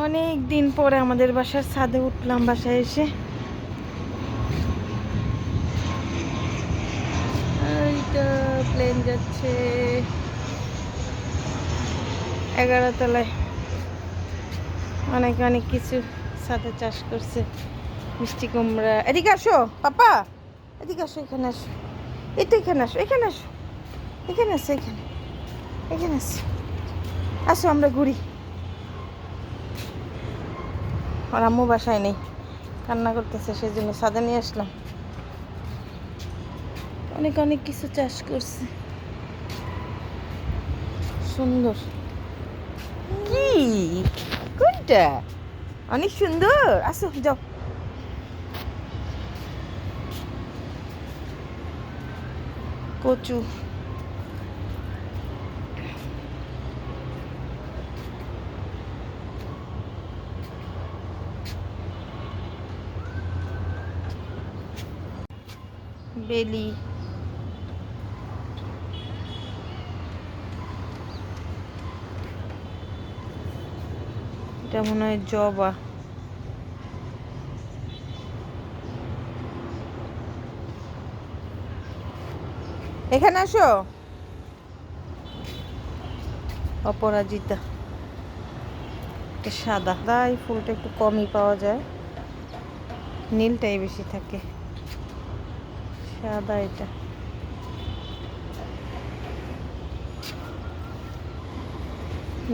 অনেক দিন পরে আমাদের বাসার ছাদে উঠলাম। বাসায় এসে এইটা প্লেন যাচ্ছে 11 তলায়। অনেক অনেক কিছু ছাদে চাষ করছে। মিষ্টি কুমড়া। এদিকে আসো পাপা, এদিকে আসো, এখানে আসো, এই তো এখানে আসো, এখানে আসো, এখানে আসো, এখানে এখানে আসো, আসো আমরা ঘুরি। আর আম্মু বাসায় নেই, কান্না করতেছে, সেই জন্য ছাদে নিয়ে আসলাম। অনেক অনেক কিছু চাষ করছে, সুন্দর। কি কোনটা? অনেক সুন্দর। আসো যাও। কচু, বেলি, এটা মনে হয় জবা। এখানে আসো। অপরাজিতা, এটা সাদা। এই ফুলটা একটু কমই পাওয়া যায়, নীলটাই বেশি থাকে। সাদা এটা।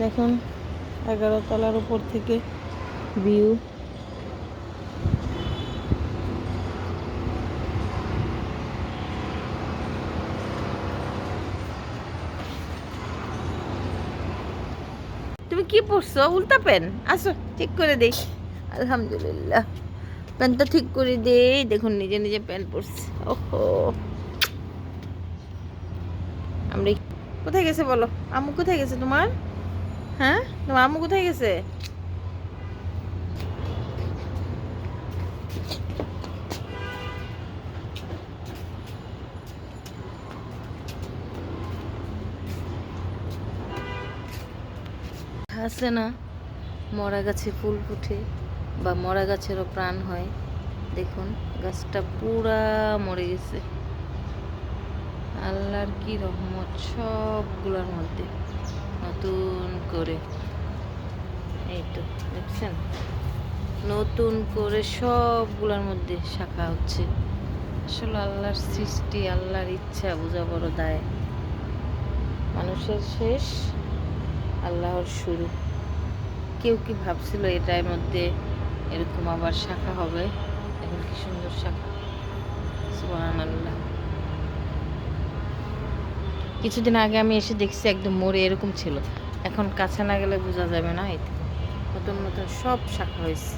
দেখুন 11 তলার উপর থেকে ভিউ। তুমি কি পরছো? উল্টা প্যান। আসো ঠিক করে দেই। আলহামদুলিল্লাহ, প্যান্টটা ঠিক করে দেই। দেখুন নিজে নিজে প্যান্ট পরছে। ওহো, আমরা কোথায় গেছে বলো? আম্মু কোথায় গেছে তোমার? হ্যাঁ, তোমার আম্মু কোথায় গেছে? আছে না, মরা গাছে ফুল ফুটে বা মরা গাছেরও প্রাণ হয়। দেখুন গাছটা পুরা মরে গেছে। আল্লাহর কি রহমত, সবগুলোর মধ্যে নতুন করে, এই তো দেখছেন, নতুন করে সবগুলোর মধ্যে শাখা হচ্ছে। আসলে আল্লাহর সৃষ্টি, আল্লাহর ইচ্ছা বোঝা বড় দায়। মানুষের শেষ, আল্লাহর শুরু। কেউ কি ভাবছিল এটার মধ্যে এরকম আবার শাখা হবে? এখন কি সুন্দর শাখা, সুবহানাল্লাহ। কিছুদিন আগে আমি এসে দেখছি একদম মরে এরকম ছিল, এখন কাছে না গেলে বোঝা যাবে না। এই নতুন নতুন সব শাখা হয়েছে।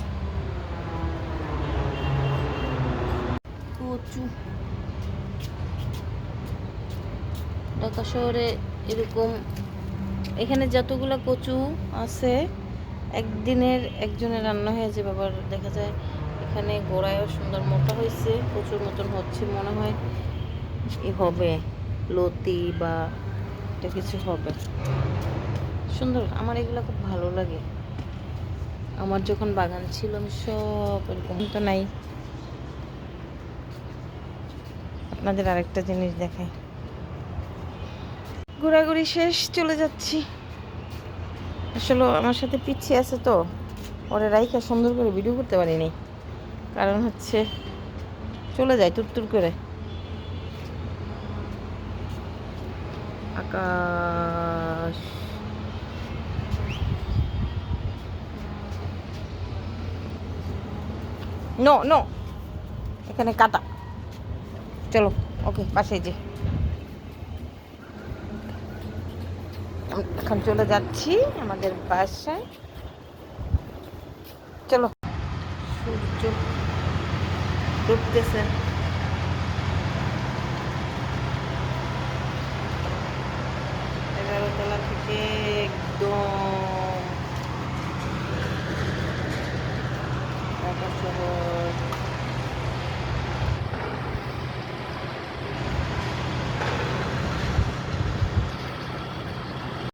কচু, ঢাকা শহরে এরকম, এখানে যতগুলো কচু আছে একদিনের একজনের রান্না হয়ে যাবে। আবার দেখা যায় এখানে গোড়ায়ও সুন্দর মোটা হয়েছে, কচুর মতন হচ্ছে, মনে হয় হবে লতি বা এটা কিছু হবে। সুন্দর, আমার এগুলো খুব ভালো লাগে। আমার যখন বাগান ছিল আমি সব এরকম তো নাই। আপনাদের আরেকটা জিনিস দেখাই। ঘোরাঘুরি শেষ, চলে যাচ্ছি। আসলে আমার সাথে পিছিয়ে আছে তো, ওরে রাইখা সুন্দর করে ভিডিও করতে পারিনি, কারণ হচ্ছে চলে যায় তুরতুর করে। আকাশ, নো নো, এখানে কাটা। চলো ওকে, বাসায় যে এখন চলে যাচ্ছি আমাদের বাসায়। চলো, সূর্য ডুবতেছে। 11 তলা থেকে